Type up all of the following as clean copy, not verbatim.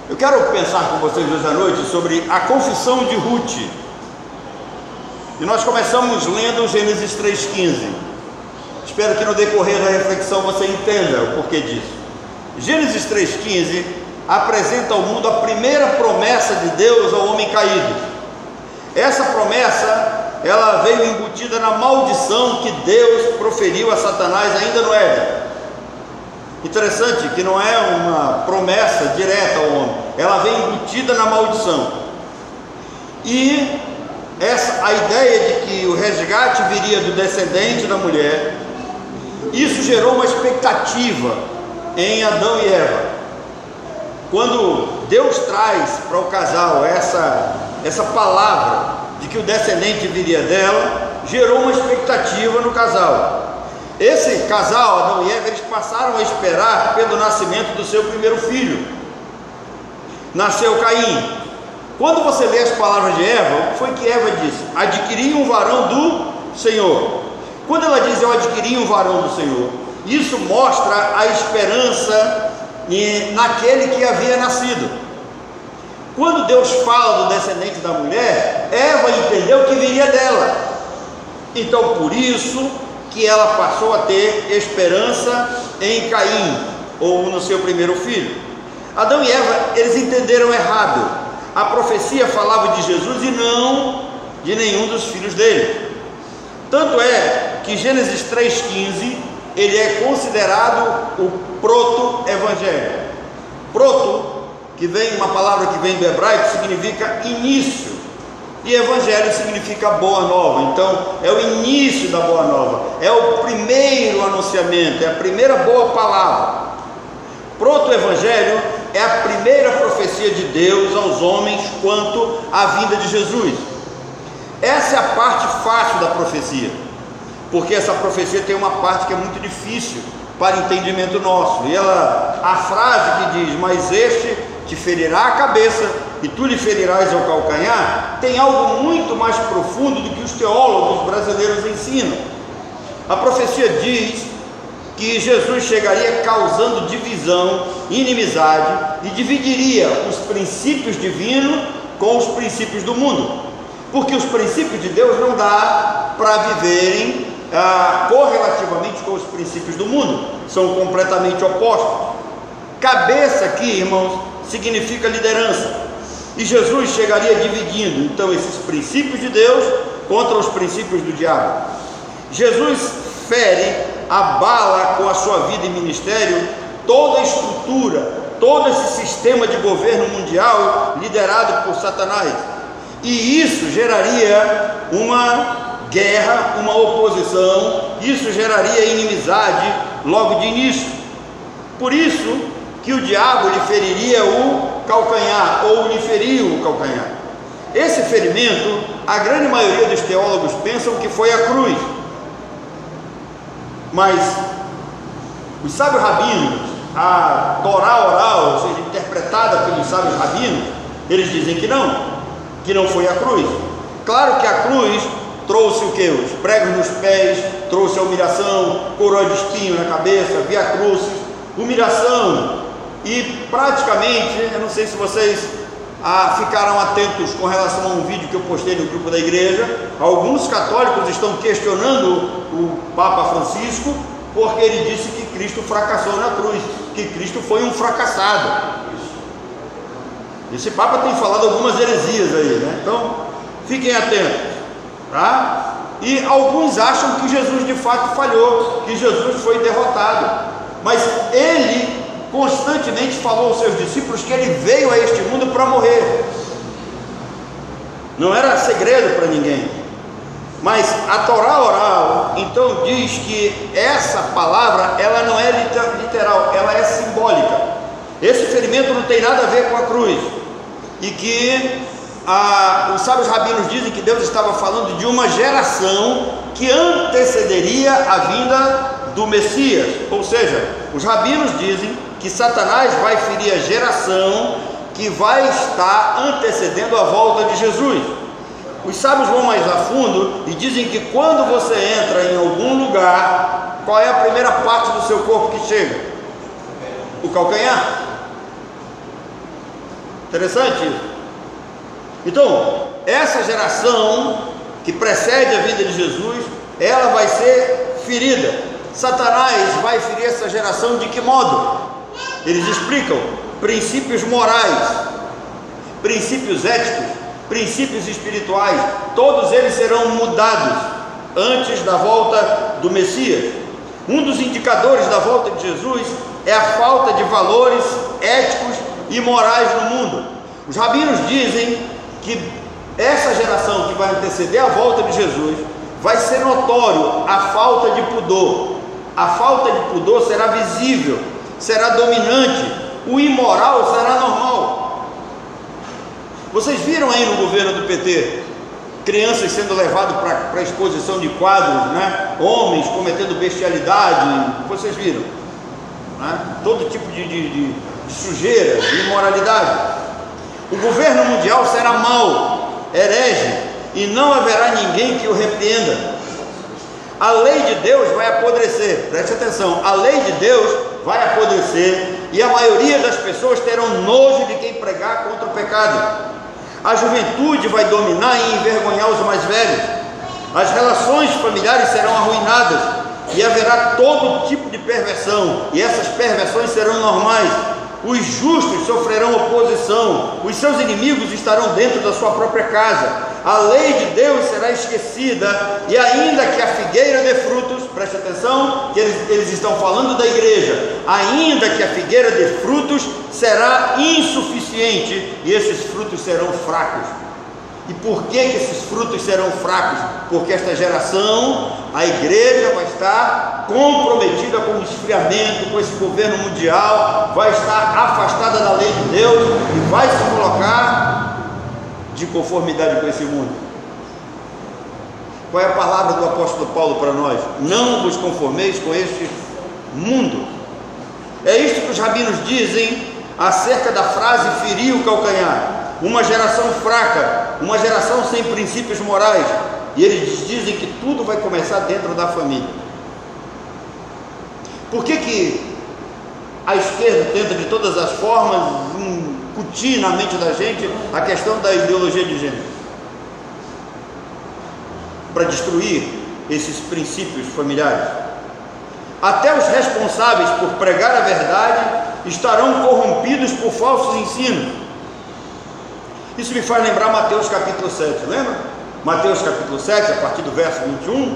Eu quero pensar com vocês hoje à noite sobre a confissão de Ruth. E nós começamos lendo Gênesis 3,15. Espero que no decorrer da reflexão você entenda o porquê disso. Gênesis 3,15 apresenta ao mundo a primeira promessa de Deus ao homem caído. Essa promessa, ela veio embutida na maldição que Deus proferiu a Satanás ainda no Éden. Interessante que não é uma promessa direta ao homem, ela vem embutida na maldição. E a ideia de que o resgate viria do descendente da mulher, isso gerou uma expectativa em Adão e Eva. Quando Deus traz para o casal essa palavra de que o descendente viria dela, gerou uma expectativa no casal. Esse casal, Adão e Eva, eles passaram a esperar pelo nascimento do seu primeiro filho. Nasceu Caim. Quando você lê as palavras de Eva, o que foi que Eva disse? Adquiri um varão do Senhor. Quando ela diz eu adquiri um varão do Senhor, isso mostra a esperança naquele que havia nascido. Quando Deus fala do descendente da mulher, Eva entendeu que viria dela. Então por isso que ela passou a ter esperança em Caim, ou no seu primeiro filho. Adão e Eva, eles entenderam errado. A profecia falava de Jesus e não de nenhum dos filhos dele. Tanto é que Gênesis 3,15, ele é considerado o proto-evangelho. Proto, que vem uma palavra que vem do hebraico, significa início. E evangelho significa boa nova. Então é o início da boa nova, é o primeiro anunciamento, é a primeira boa palavra. Proto-evangelho é a primeira profecia de Deus aos homens quanto à vinda de Jesus. Essa é a parte fácil da profecia, porque essa profecia tem uma parte que é muito difícil para entendimento nosso. E a frase que diz, mas este te ferirá a cabeça e tu lhe ferirás ao calcanhar, tem algo muito mais profundo do que os teólogos brasileiros ensinam. A profecia diz que Jesus chegaria causando divisão, inimizade, e dividiria os princípios divinos com os princípios do mundo, porque os princípios de Deus não dá para viverem correlativamente com os princípios do mundo, são completamente opostos. Cabeça aqui, irmãos, significa liderança, e Jesus chegaria dividindo então esses princípios de Deus contra os princípios do diabo. Jesus abala com a sua vida e ministério toda a estrutura, todo esse sistema de governo mundial liderado por Satanás, e isso geraria uma guerra, uma oposição, isso geraria inimizade logo de início. Por isso que o diabo lhe feriria o calcanhar, ou lhe feriu o calcanhar. Esse ferimento, a grande maioria dos teólogos pensam que foi a cruz, mas os sábios rabinos, a Torá oral, ou seja, interpretada pelos sábios rabinos, eles dizem que não foi a cruz. Claro que a cruz trouxe o que? Os pregos nos pés, trouxe a humilhação, coroa de espinho na cabeça, via crucis, humilhação. E praticamente, eu não sei se vocês ficaram atentos com relação a um vídeo que eu postei no grupo da igreja, alguns católicos estão questionando o Papa Francisco, porque ele disse que Cristo fracassou na cruz, que Cristo foi um fracassado. Esse Papa tem falado algumas heresias aí, né? Então, fiquem atentos, tá? E alguns acham que Jesus de fato falhou, que Jesus foi derrotado, mas ele constantemente falou aos seus discípulos que ele veio a este mundo para morrer. Não era segredo para ninguém. Mas a Torá oral então diz que essa palavra, ela não é literal, ela é simbólica. Esse ferimento não tem nada a ver com a cruz, e que os sábios rabinos dizem que Deus estava falando de uma geração que antecederia a vinda do Messias. Ou seja, os rabinos dizem que Satanás vai ferir a geração que vai estar antecedendo a volta de Jesus. Os sábios vão mais a fundo e dizem que quando você entra em algum lugar, qual é a primeira parte do seu corpo que chega? O calcanhar. Interessante isso. Então, essa geração que precede a vida de Jesus, ela vai ser ferida. Satanás vai ferir essa geração de que modo? Eles explicam princípios morais, princípios éticos, princípios espirituais, todos eles serão mudados antes da volta do Messias. Um dos indicadores da volta de Jesus é a falta de valores éticos e morais no mundo. Os rabinos dizem que essa geração que vai anteceder a volta de Jesus vai ser notório a falta de pudor. A falta de pudor será visível, será dominante, o imoral será normal. Vocês viram aí no governo do PT crianças sendo levadas para exposição de quadros, né? Homens cometendo bestialidade, vocês viram, né? Todo tipo de sujeira, de imoralidade. O governo mundial será mau, herege, e não haverá ninguém que o repreenda. A lei de Deus vai apodrecer, preste atenção, a lei de Deus vai apodrecer, e a maioria das pessoas terão nojo de quem pregar contra o pecado. A juventude vai dominar e envergonhar os mais velhos. As relações familiares serão arruinadas, e haverá todo tipo de perversão, e essas perversões serão normais. Os justos sofrerão oposição, os seus inimigos estarão dentro da sua própria casa. A lei de Deus será esquecida, e ainda que a figueira dê frutos, preste atenção, que eles estão falando da igreja, ainda que a figueira dê frutos, será insuficiente, e esses frutos serão fracos. E por que esses frutos serão fracos? Porque esta geração, a igreja vai estar comprometida com o esfriamento, com esse governo mundial, vai estar afastada da lei de Deus e vai se colocar de conformidade com esse mundo. Qual é a palavra do apóstolo Paulo para nós? Não vos conformeis com este mundo. É isto que os rabinos dizem acerca da frase ferir o calcanhar. Uma geração fraca, uma geração sem princípios morais, e eles dizem que tudo vai começar dentro da família. Por que a esquerda tenta de todas as formas incutir na mente da gente a questão da ideologia de gênero? Para destruir esses princípios familiares. Até os responsáveis por pregar a verdade estarão corrompidos por falsos ensinos. Isso me faz lembrar Mateus capítulo 7, lembra? Mateus capítulo 7, a partir do verso 21,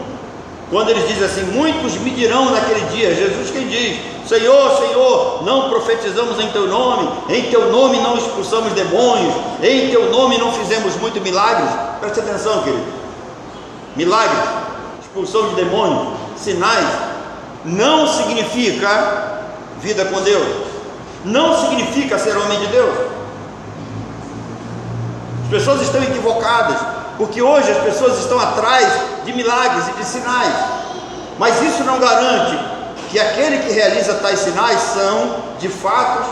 quando eles dizem assim: muitos me dirão naquele dia, Jesus quem diz, Senhor, Senhor, não profetizamos em teu nome não expulsamos demônios, em teu nome não fizemos muitos milagres. Preste atenção, querido, milagres, expulsão de demônios, sinais, não significa vida com Deus, não significa ser homem de Deus. As pessoas estão equivocadas, porque hoje as pessoas estão atrás de milagres e de sinais, mas isso não garante que aquele que realiza tais sinais são, de fato,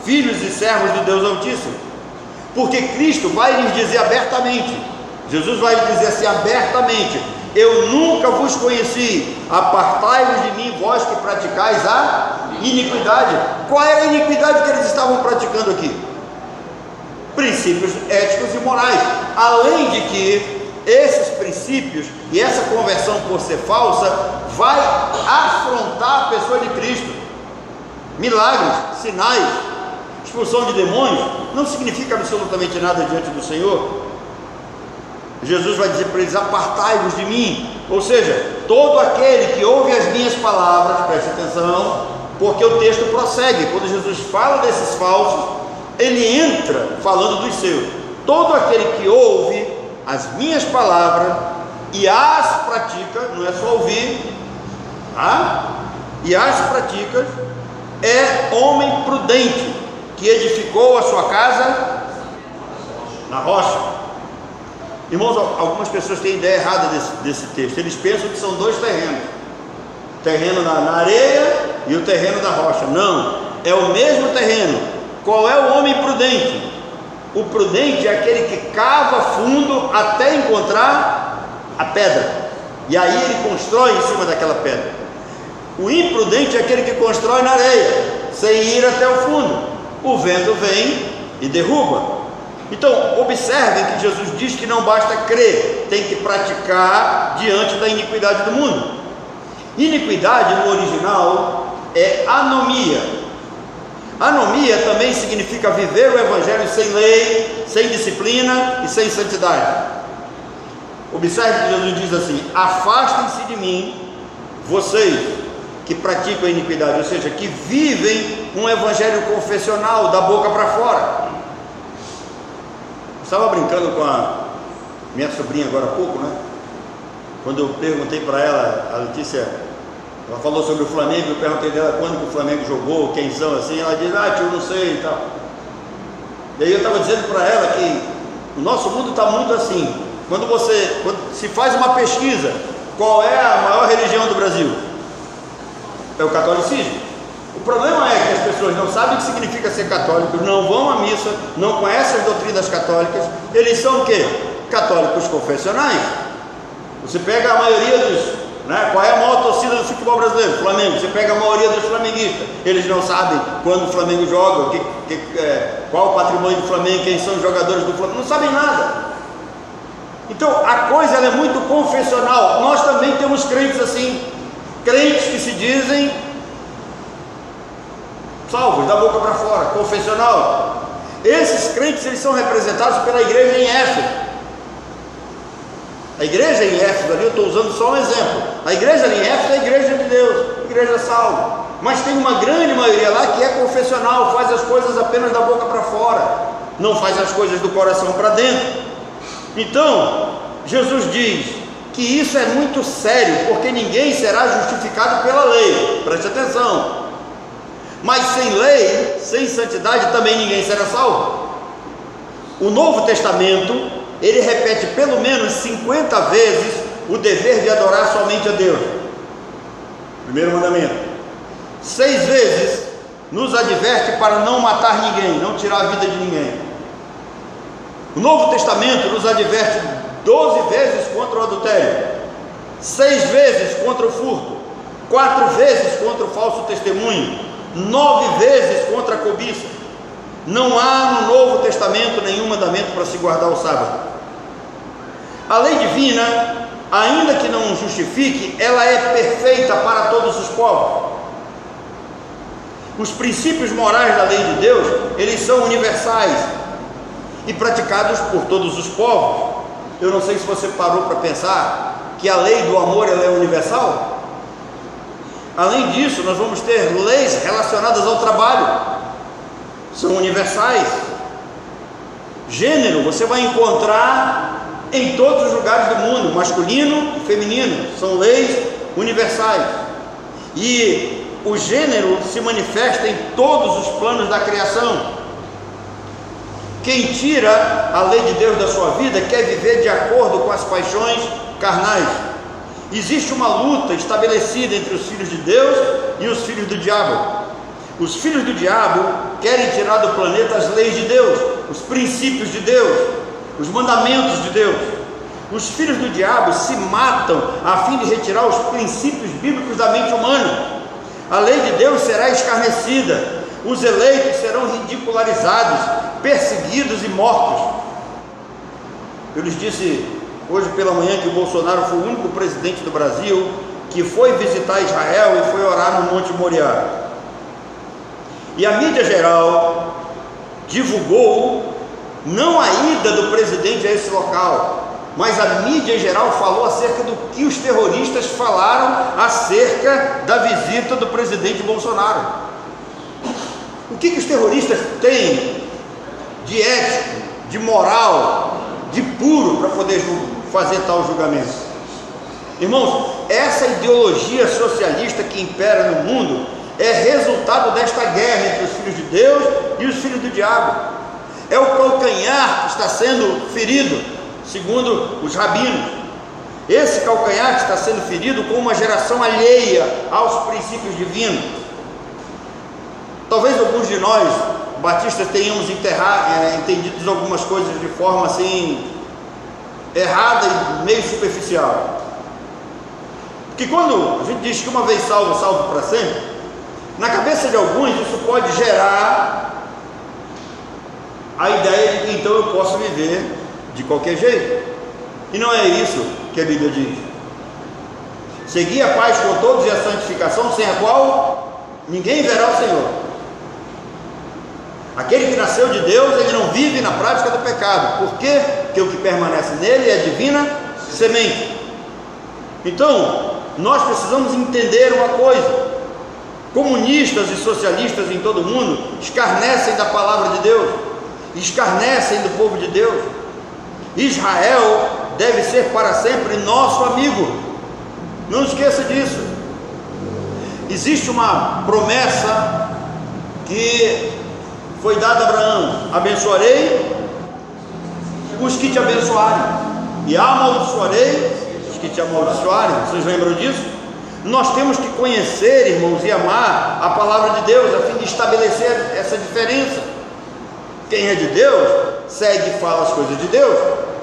filhos e servos de Deus Altíssimo, porque Cristo vai lhes dizer abertamente, Jesus vai lhes dizer assim abertamente: eu nunca vos conheci, apartai-vos de mim, vós que praticais a iniquidade. Qual era a iniquidade que eles estavam praticando aqui? Princípios éticos e morais, além de que esses princípios e essa conversão por ser falsa vai afrontar a pessoa de Cristo. Milagres, sinais, expulsão de demônios não significa absolutamente nada diante do Senhor. Jesus vai dizer para eles: apartai-vos de mim, ou seja, todo aquele que ouve as minhas palavras, preste atenção, porque o texto prossegue, quando Jesus fala desses falsos, ele entra falando dos seus. Todo aquele que ouve as minhas palavras e as pratica, não é só ouvir, tá? E as pratica, é homem prudente, que edificou a sua casa na rocha. Irmãos, algumas pessoas têm ideia errada desse texto. Eles pensam que são dois terrenos, terreno na areia e o terreno da rocha. Não, é o mesmo terreno. Qual é o homem prudente? O prudente é aquele que cava fundo até encontrar a pedra, e aí ele constrói em cima daquela pedra. O imprudente é aquele que constrói na areia, sem ir até o fundo. O vento vem e derruba. Então, observem que Jesus diz que não basta crer, tem que praticar diante da iniquidade do mundo. Iniquidade no original é anomia. Anomia também significa viver o Evangelho sem lei, sem disciplina e sem santidade. Observe que Jesus diz assim: afastem-se de mim, vocês que praticam a iniquidade, ou seja, que vivem um evangelho confessional da boca para fora. Estava brincando com a minha sobrinha agora há pouco, né? Quando eu perguntei para ela, a Letícia, ela falou sobre o Flamengo, eu perguntei dela quando que o Flamengo jogou, quem são, assim, ela disse, tio, não sei e tal. E aí eu estava dizendo para ela que o nosso mundo está muito assim. Quando se faz uma pesquisa, qual é a maior religião do Brasil? É o catolicismo. O problema é que as pessoas não sabem o que significa ser católico, não vão à missa, não conhecem as doutrinas católicas. Eles são o quê? Católicos confessionais. Você pega a maioria dos... Qual é a maior torcida do futebol brasileiro? Flamengo. Você pega a maioria dos flamenguistas, eles não sabem quando o Flamengo joga, qual o patrimônio do Flamengo, quem são os jogadores do Flamengo, não sabem nada. Então a coisa ela é muito confessional. Nós também temos crentes assim, crentes que se dizem salvos da boca para fora, confessional. Esses crentes eles são representados pela igreja em Éfeso. A igreja em Éfeso ali, eu estou usando só um exemplo. A igreja ali em Éfeso é a igreja de Deus, a igreja salva. Mas tem uma grande maioria lá que é confessional, faz as coisas apenas da boca para fora, não faz as coisas do coração para dentro. Então, Jesus diz que isso é muito sério, porque ninguém será justificado pela lei, preste atenção. Mas sem lei, sem santidade, também ninguém será salvo. O Novo Testamento, ele repete pelo menos 50 vezes o dever de adorar somente a Deus. Primeiro mandamento. 6 vezes nos adverte para não matar ninguém, não tirar a vida de ninguém. O Novo Testamento nos adverte 12 vezes contra o adultério, 6 vezes contra o furto, 4 vezes contra o falso testemunho, 9 vezes contra a cobiça. Não há no Novo Testamento nenhum mandamento para se guardar o sábado. A lei divina, ainda que não justifique, ela é perfeita para todos os povos. Os princípios morais da lei de Deus, eles são universais e praticados por todos os povos. Eu não sei se você parou para pensar que a lei do amor ela é universal. Além disso, nós vamos ter leis relacionadas ao trabalho, são universais. Gênero, você vai encontrar em todos os lugares do mundo, masculino e feminino, são leis universais. E o gênero se manifesta em todos os planos da criação. Quem tira a lei de Deus da sua vida quer viver de acordo com as paixões carnais. Existe uma luta estabelecida entre os filhos de Deus e os filhos do diabo. Os filhos do diabo querem tirar do planeta as leis de Deus, os princípios de Deus, os mandamentos de Deus. Os filhos do diabo se matam a fim de retirar os princípios bíblicos da mente humana. A lei de Deus será escarnecida, os eleitos serão ridicularizados, perseguidos e mortos. Eu lhes disse hoje pela manhã que o Bolsonaro foi o único presidente do Brasil que foi visitar Israel e foi orar no Monte Moriá. E a mídia geral divulgou não a ida do presidente a esse local, mas a mídia em geral falou acerca do que os terroristas falaram acerca da visita do presidente Bolsonaro. O que os terroristas têm de ético, de moral, de puro para poder fazer tal julgamento? Irmãos, essa ideologia socialista que impera no mundo é resultado desta guerra entre os filhos de Deus e os filhos do diabo. É o calcanhar que está sendo ferido, segundo os rabinos. Esse calcanhar que está sendo ferido com uma geração alheia aos princípios divinos. Talvez alguns de nós, batistas, tenhamos entendido algumas coisas de forma assim errada e meio superficial. Porque quando a gente diz que uma vez salvo, salvo para sempre, na cabeça de alguns isso pode gerar a ideia de que então eu posso viver de qualquer jeito. E não é isso que a Bíblia diz. Segui a paz com todos e a santificação, sem a qual ninguém verá o Senhor. Aquele que nasceu de Deus, ele não vive na prática do pecado. Por quê? Porque o que permanece nele é a divina semente. Então, nós precisamos entender uma coisa: comunistas e socialistas em todo o mundo escarnecem da palavra de Deus, escarnecem do povo de Deus. Israel deve ser para sempre nosso amigo, não esqueça disso. Existe uma promessa que foi dada a Abraão: abençoarei os que te abençoarem e amaldiçoarei os que te amaldiçoarem. Vocês lembram disso? Nós temos que conhecer, irmãos, e amar a palavra de Deus, a fim de estabelecer essa diferença. Quem é de Deus, segue e fala as coisas de Deus.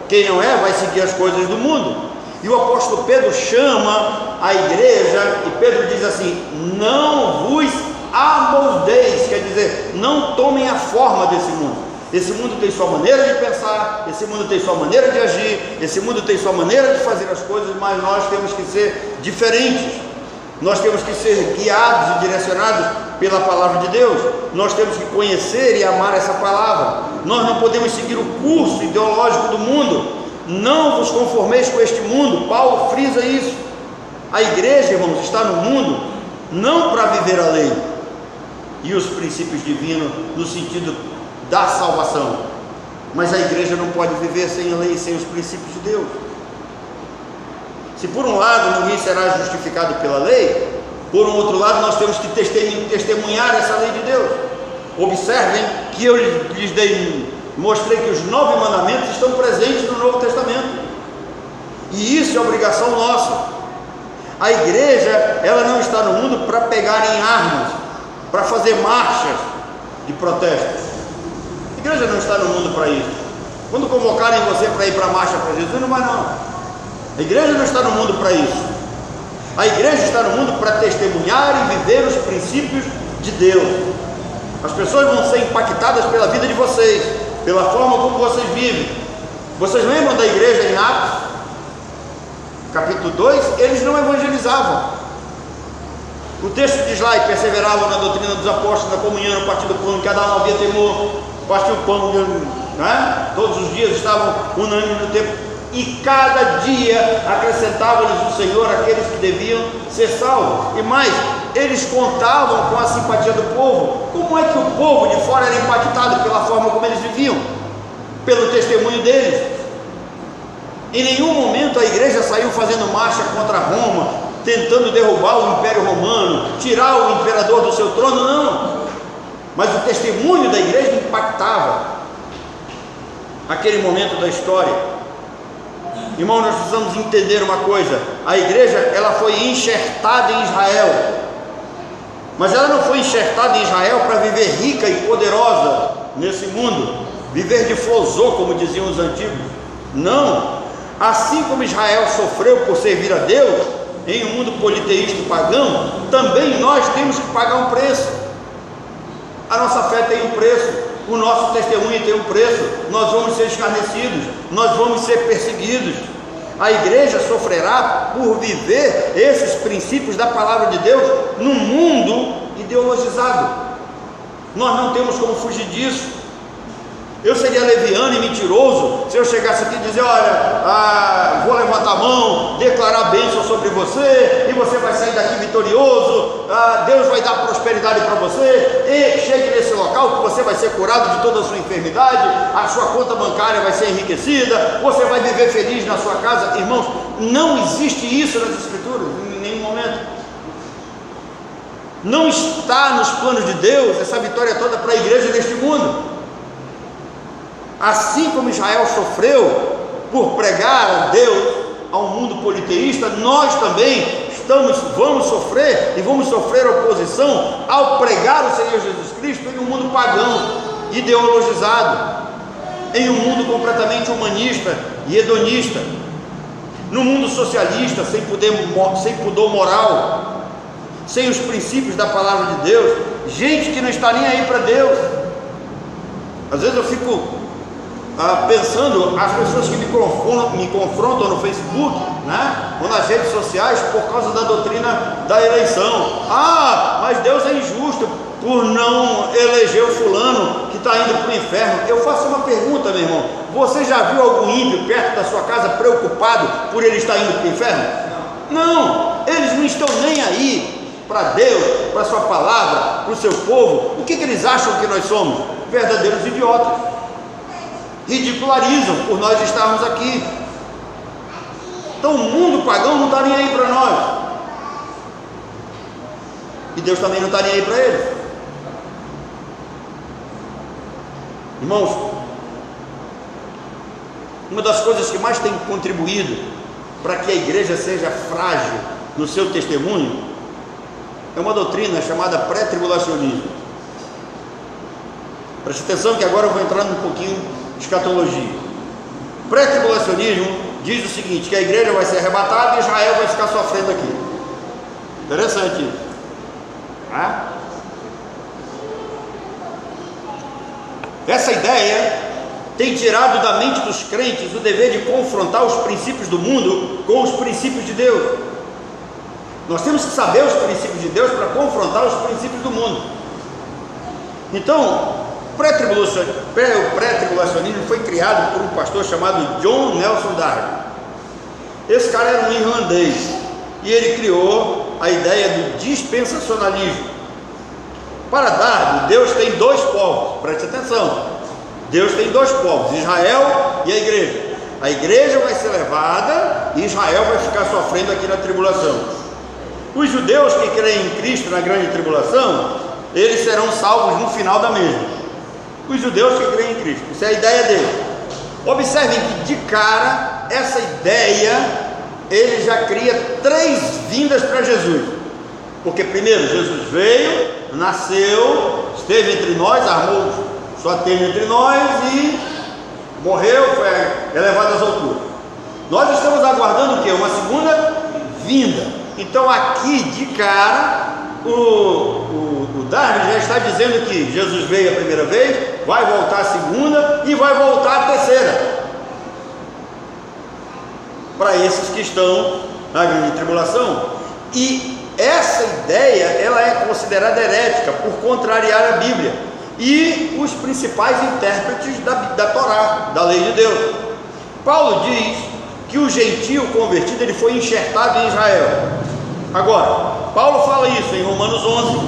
Quem não é, vai seguir as coisas do mundo. E o apóstolo Pedro chama a igreja, e Pedro diz assim: não vos amoldeis, quer dizer, não tomem a forma desse mundo. Esse mundo tem sua maneira de pensar, esse mundo tem sua maneira de agir, esse mundo tem sua maneira de fazer as coisas, mas nós temos que ser diferentes. Nós temos que ser guiados e direcionados pela palavra de Deus. Nós temos que conhecer e amar essa palavra. Nós não podemos seguir o curso ideológico do mundo. Não vos conformeis com este mundo. Paulo frisa isso. A igreja, irmãos, está no mundo não para viver a lei e os princípios divinos no sentido da salvação, mas a igreja não pode viver sem a lei e sem os princípios de Deus. Se por um lado ninguém será justificado pela lei, por um outro lado nós temos que testemunhar essa lei de Deus. Observem que eu lhes mostrei que os 9 mandamentos estão presentes no Novo Testamento, e isso é obrigação nossa. A igreja, ela não está no mundo para pegar em armas, para fazer marchas de protesto. A igreja não está no mundo para isso. Quando convocarem você para ir para a marcha para Jesus, não vai não. A igreja não está no mundo para isso. A igreja está no mundo para testemunhar e viver os princípios de Deus. As pessoas vão ser impactadas pela vida de vocês, pela forma como vocês vivem. Vocês lembram da igreja em Atos? Capítulo 2, eles não evangelizavam. O texto diz lá: e perseveravam na doutrina dos apóstolos, na comunhão, no partir do pão, cada um havia temor, partiu o pão, né? Todos os dias estavam unânimes no templo, e cada dia acrescentava-lhes o Senhor aqueles que deviam ser salvos. E mais, eles contavam com a simpatia do povo. Como é que o povo de fora era impactado pela forma como eles viviam? Pelo testemunho deles. Em nenhum momento a igreja saiu fazendo marcha contra Roma, tentando derrubar o Império Romano, tirar o imperador do seu trono, não. Mas o testemunho da igreja impactava aquele momento da história. Irmão, nós precisamos entender uma coisa: a igreja, ela foi enxertada em Israel, mas ela não foi enxertada em Israel para viver rica e poderosa nesse mundo, viver de flosô, como diziam os antigos. Não. Assim como Israel sofreu por servir a Deus em um mundo politeísta e pagão, também nós temos que pagar um preço. A nossa fé tem um preço, o nosso testemunho tem um preço. Nós vamos ser escarnecidos, nós vamos ser perseguidos. A igreja sofrerá por viver esses princípios da palavra de Deus num mundo ideologizado. Nós não temos como fugir disso. Eu seria leviano e mentiroso se eu chegasse aqui e dizer: olha, vou levantar a mão, declarar bênção sobre você, e você vai sair daqui vitorioso, Deus vai dar prosperidade para você, e chegue nesse local que você vai ser curado de toda a sua enfermidade, a sua conta bancária vai ser enriquecida, você vai viver feliz na sua casa. Irmãos, não existe isso nas Escrituras, em nenhum momento. Não está nos planos de Deus essa vitória toda para a igreja neste mundo. Assim como Israel sofreu por pregar a Deus a um mundo politeísta, nós também vamos sofrer e vamos sofrer oposição ao pregar o Senhor Jesus Cristo em um mundo pagão, ideologizado, em um mundo completamente humanista e hedonista, no mundo socialista, sem pudor moral, sem os princípios da palavra de Deus, gente que não está nem aí para Deus. Às vezes eu fico pensando as pessoas que me confrontam no Facebook, né, ou nas redes sociais por causa da doutrina da eleição. Mas Deus é injusto por não eleger o fulano que está indo para o inferno. Eu faço uma pergunta, meu irmão: você já viu algum ímpio perto da sua casa preocupado por ele estar indo para o inferno? Não, eles não estão nem aí para Deus, para a sua palavra, para o seu povo. O que eles acham que nós somos? Verdadeiros idiotas. Ridicularizam por nós estarmos aqui. Então o mundo pagão não está nem aí para nós, e Deus também não está nem aí para eles. Irmãos, uma das coisas que mais tem contribuído para que a igreja seja frágil no seu testemunho é uma doutrina chamada pré-tribulacionismo. Preste atenção que agora eu vou entrar num pouquinho de escatologia. Pré-tribulacionismo diz o seguinte: que a igreja vai ser arrebatada e Israel vai ficar sofrendo aqui. Interessante isso, né? Essa ideia tem tirado da mente dos crentes o dever de confrontar os princípios do mundo com os princípios de Deus. Nós temos que saber os princípios de Deus para confrontar os princípios do mundo. Então, o pré-tribulacionismo foi criado por um pastor chamado John Nelson Darby. Esse cara era um irlandês e ele criou a ideia do dispensacionalismo. Para Darby, Deus tem dois povos. Preste atenção: Deus tem dois povos, Israel e a igreja. A igreja vai ser levada e Israel vai ficar sofrendo aqui na tribulação. Os judeus que creem em Cristo na grande tribulação, eles serão salvos no final da mesma. Os judeus que creem em Cristo, isso é a ideia dele. Observem que de cara, essa ideia, ele já cria três vindas para Jesus. Porque primeiro, Jesus veio, nasceu, esteve entre nós, armou sua tenda entre nós e morreu, foi elevado às alturas. Nós estamos aguardando o quê? Uma segunda vinda. Então aqui de cara, o Darby já está dizendo que Jesus veio a primeira vez, vai voltar a segunda e vai voltar a terceira, para esses que estão na grande tribulação. E essa ideia, ela é considerada herética por contrariar a Bíblia e os principais intérpretes da Torá, da lei de Deus. Paulo diz que o gentio convertido, ele foi enxertado em Israel. Agora, Paulo fala isso em Romanos 11,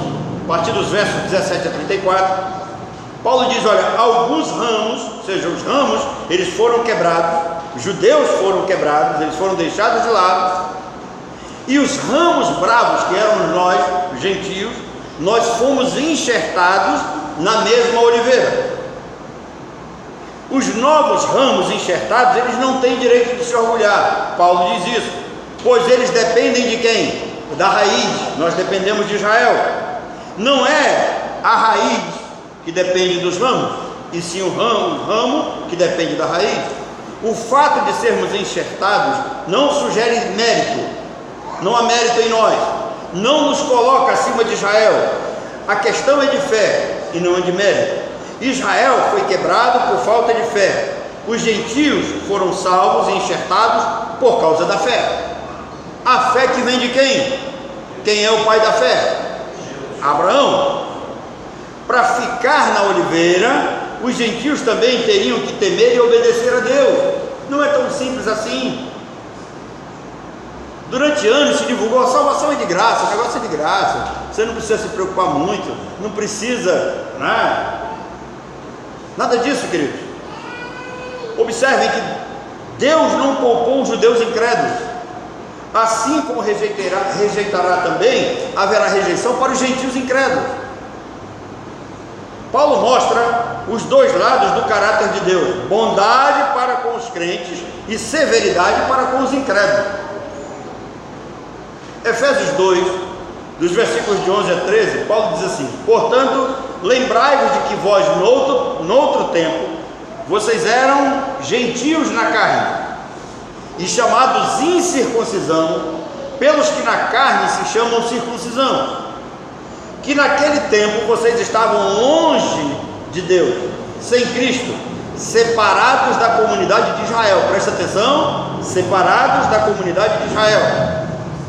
a partir dos versos 17 a 34. Paulo diz: olha, alguns ramos, ou seja, os ramos, eles foram quebrados, os judeus foram quebrados, eles foram deixados de lado, e os ramos bravos, que éramos nós, os gentios, nós fomos enxertados na mesma oliveira. Os novos ramos enxertados, eles não têm direito de se orgulhar. Paulo diz isso, pois eles dependem de quem? Da raiz. Nós dependemos de Israel. Não é a raiz que depende dos ramos, e sim o ramo que depende da raiz. O fato de sermos enxertados não sugere mérito, não há mérito em nós, não nos coloca acima de Israel. A questão é de fé e não é de mérito. Israel foi quebrado por falta de fé, os gentios foram salvos e enxertados por causa da fé. A fé que vem de quem? Quem é o pai da fé? Abraão. Para ficar na oliveira, os gentios também teriam que temer e obedecer a Deus. Não é tão simples assim. Durante anos se divulgou: a salvação é de graça, o negócio é de graça, você não precisa se preocupar muito, não precisa, né? Nada disso, queridos. Observem que Deus não poupou os judeus incrédulos. Assim como rejeitará também, haverá rejeição para os gentios incrédulos. Paulo mostra os dois lados do caráter de Deus: bondade para com os crentes e severidade para com os incrédulos. Efésios 2, dos versículos de 11 a 13, Paulo diz assim: portanto, lembrai-vos de que vós, noutro tempo, vocês eram gentios na carne, e chamados incircuncisão, pelos que na carne se chamam circuncisão, que naquele tempo vocês estavam longe de Deus, sem Cristo, separados da comunidade de Israel. Presta atenção, separados da comunidade de Israel,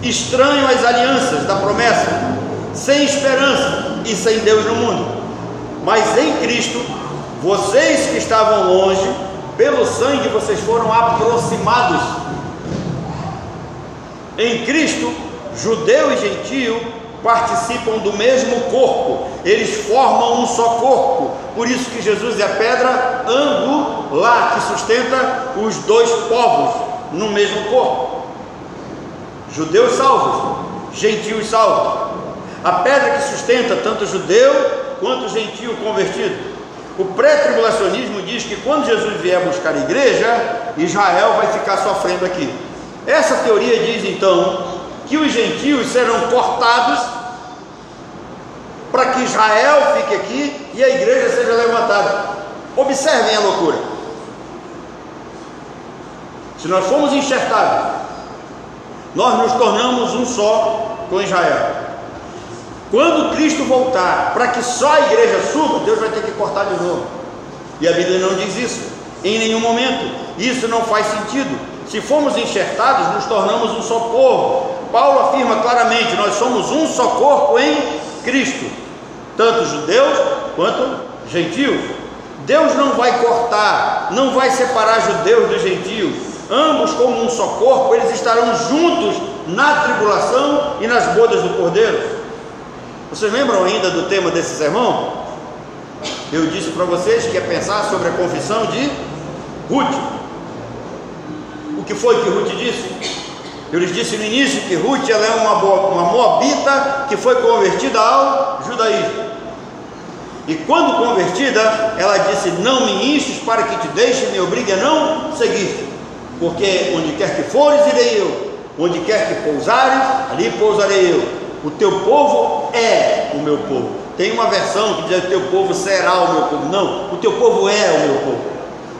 estranho às alianças da promessa, sem esperança e sem Deus no mundo. Mas em Cristo, vocês que estavam longe, pelo sangue vocês foram aproximados. Em Cristo, judeu e gentio participam do mesmo corpo, eles formam um só corpo. Por isso que Jesus é a pedra angular que sustenta os dois povos no mesmo corpo. Judeus salvos, gentios salvos. A pedra que sustenta tanto judeu quanto gentio convertido. O pré-tribulacionismo diz que quando Jesus vier buscar a igreja, Israel vai ficar sofrendo aqui. Essa teoria diz então que os gentios serão cortados para que Israel fique aqui e a igreja seja levantada. Observem a loucura. Se nós formos enxertados, nós nos tornamos um só com Israel. Quando Cristo voltar, para que só a igreja suba, Deus vai ter que cortar de novo. E a Bíblia não diz isso em nenhum momento. Isso não faz sentido. Se formos enxertados, nos tornamos um só povo. Paulo afirma claramente: nós somos um só corpo em Cristo, tanto judeus quanto gentios. Deus não vai cortar, não vai separar judeus dos gentios. Ambos, como um só corpo, eles estarão juntos na tribulação e nas bodas do Cordeiro. Vocês lembram ainda do tema desse sermão? Eu disse para vocês que ia pensar sobre a confissão de Ruth. O que foi que Ruth disse? Eu lhes disse no início que Ruth ela é uma moabita que foi convertida ao judaísmo. E quando convertida, ela disse: não me instes para que te deixe e me obrigue a não seguir, porque onde quer que fores, irei eu, onde quer que pousares, ali pousarei eu. O teu povo é o meu povo. Tem uma versão que diz: o teu povo será o meu povo. Não, o teu povo é o meu povo.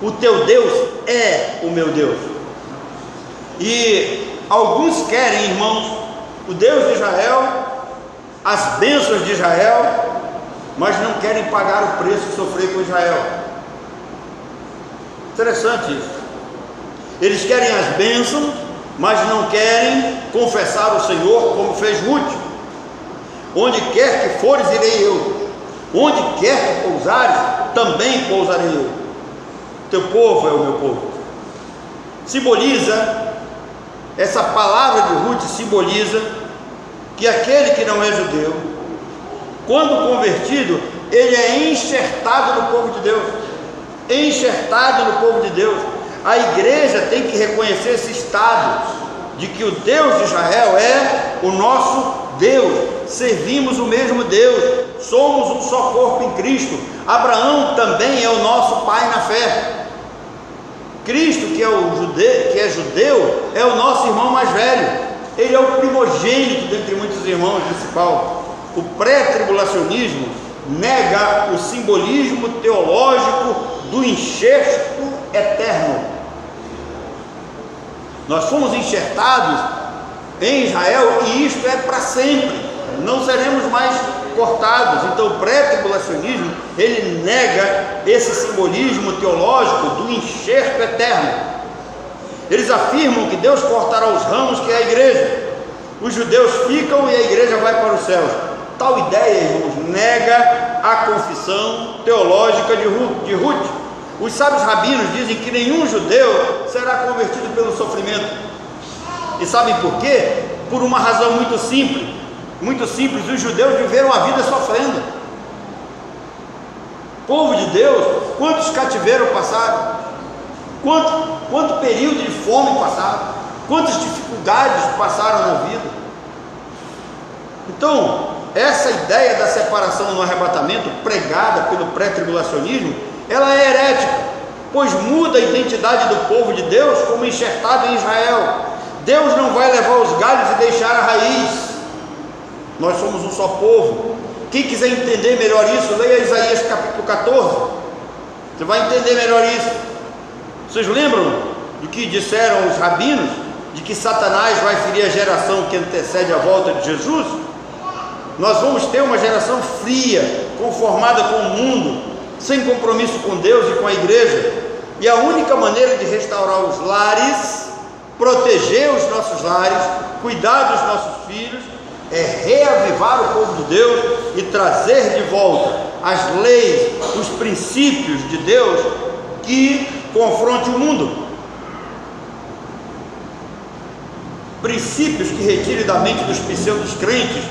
O teu Deus é o meu Deus. E alguns querem, irmãos, o Deus de Israel, as bênçãos de Israel, mas não querem pagar o preço de sofrer com Israel. Interessante isso. Eles querem as bênçãos, mas não querem confessar o Senhor, como fez Ruth. Onde quer que fores, irei eu, onde quer que pousares, também pousarei eu. Teu povo é o meu povo. Simboliza, essa palavra de Ruth simboliza que aquele que não é judeu, quando convertido, ele é enxertado no povo de Deus. Enxertado no povo de Deus. A igreja tem que reconhecer esse estado de que o Deus de Israel é o nosso Deus. Servimos o mesmo Deus, somos um só corpo em Cristo. Abraão também é o nosso pai na fé. Cristo, que é judeu, é o nosso irmão mais velho. Ele é o primogênito dentre muitos irmãos, disse Paulo. O pré-tribulacionismo nega o simbolismo teológico do enxerto eterno. Nós fomos enxertados em Israel e isto é para sempre. Não seremos mais cortados. Então o pré-tribulacionismo, ele nega esse simbolismo teológico do enxerto eterno. Eles afirmam que Deus cortará os ramos, que é a igreja. Os judeus ficam e a igreja vai para os céus. Tal ideia, irmãos, nega a confissão teológica de Ruth. Os sábios rabinos dizem que nenhum judeu será convertido pelo sofrimento. E sabem por quê? Por uma razão muito simples. Muito simples, os judeus viveram a vida sofrendo. Povo de Deus, quantos cativeiros passaram? Quanto período de fome passaram? Quantas dificuldades passaram na vida? Então, essa ideia da separação no arrebatamento, pregada pelo pré-tribulacionismo, ela é herética, pois muda a identidade do povo de Deus como enxertado em Israel. Deus não vai levar os galhos e deixar a raiz. Nós somos um só povo. Quem quiser entender melhor isso, leia Isaías capítulo 14. Você vai entender melhor isso. Vocês lembram do que disseram os rabinos? De que Satanás vai ferir a geração que antecede a volta de Jesus? Nós vamos ter uma geração fria, conformada com o mundo, sem compromisso com Deus e com a igreja. E a única maneira de restaurar os lares, proteger os nossos lares, cuidar dos nossos filhos, é reavivar o povo de Deus e trazer de volta as leis, os princípios de Deus que confronte o mundo. Princípios que retirem da mente dos pseudos crentes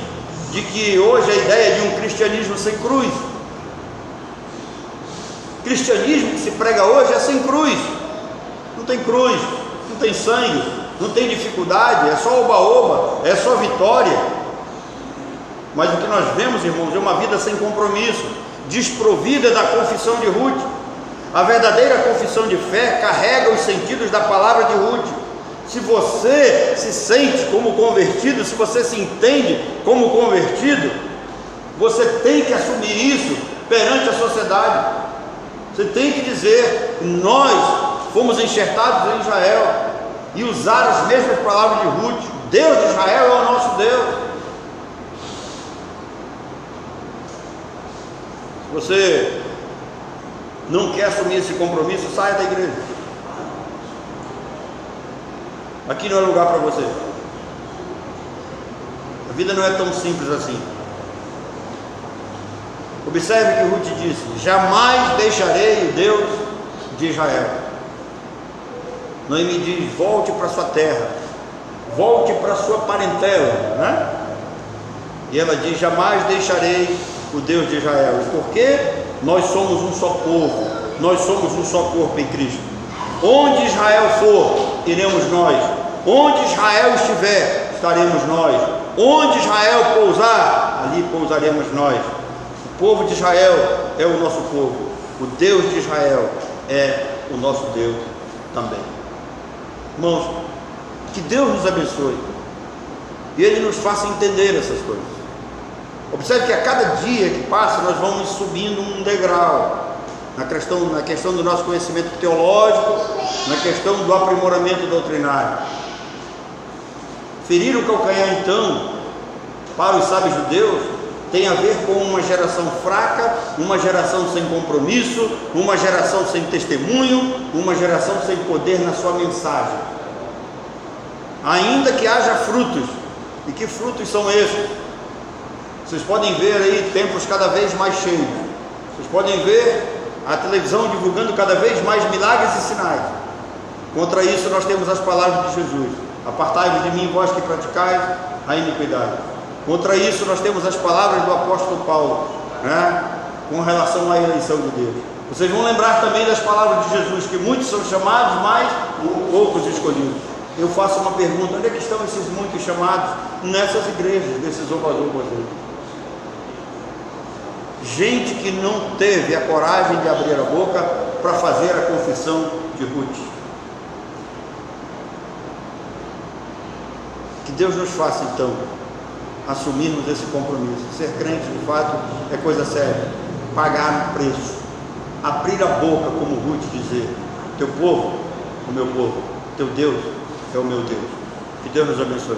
de que hoje a ideia de um cristianismo sem cruz. O cristianismo que se prega hoje é sem cruz. Não tem cruz, não tem sangue, não tem dificuldade, é só oba-oba, é só vitória. Mas o que nós vemos, irmãos, é uma vida sem compromisso, desprovida da confissão de Ruth. A verdadeira confissão de fé carrega os sentidos da palavra de Ruth. Se você se sente como convertido, se você se entende como convertido, você tem que assumir isso perante a sociedade. Você tem que dizer: nós fomos enxertados em Israel, e usar as mesmas palavras de Ruth. Deus de Israel é o nosso Deus. Se você não quer assumir esse compromisso, saia da igreja. Aqui não é lugar para você. A vida não é tão simples assim. Observe que Ruth disse: jamais deixarei o Deus de Israel. Noemi diz: volte para sua terra, volte para sua parentela, né? E ela diz: jamais deixarei o Deus de Israel. Porque nós somos um só povo, nós somos um só corpo em Cristo. Onde Israel for, iremos nós. Onde Israel estiver, estaremos nós. Onde Israel pousar, ali pousaremos nós. O povo de Israel é o nosso povo. O Deus de Israel é o nosso Deus também. Irmãos, que Deus nos abençoe e Ele nos faça entender essas coisas. Observe que a cada dia que passa nós vamos subindo um degrau na questão do nosso conhecimento teológico, na questão do aprimoramento doutrinário. Ferir o calcanhar, então, para os sábios judeus, tem a ver com uma geração fraca, uma geração sem compromisso, uma geração sem testemunho, uma geração sem poder na sua mensagem. Ainda que haja frutos. E que frutos são esses? Vocês podem ver aí templos cada vez mais cheios. Vocês podem ver a televisão divulgando cada vez mais milagres e sinais. Contra isso nós temos as palavras de Jesus: apartai-vos de mim, vós que praticais a iniquidade. Contra isso nós temos as palavras do apóstolo Paulo, né, com relação à eleição de Deus. Vocês vão lembrar também das palavras de Jesus, que muitos são chamados, mas poucos escolhidos. Eu faço uma pergunta: onde é que estão esses muitos chamados? Nessas igrejas, desses oba-obas aí. Gente que não teve a coragem de abrir a boca para fazer a confissão de Ruth. Que Deus nos faça então assumirmos esse compromisso. Ser crente de fato é coisa séria. Pagar um preço, abrir a boca, como Ruth, dizer: teu povo, o meu povo, teu Deus é o meu Deus. Que Deus nos abençoe.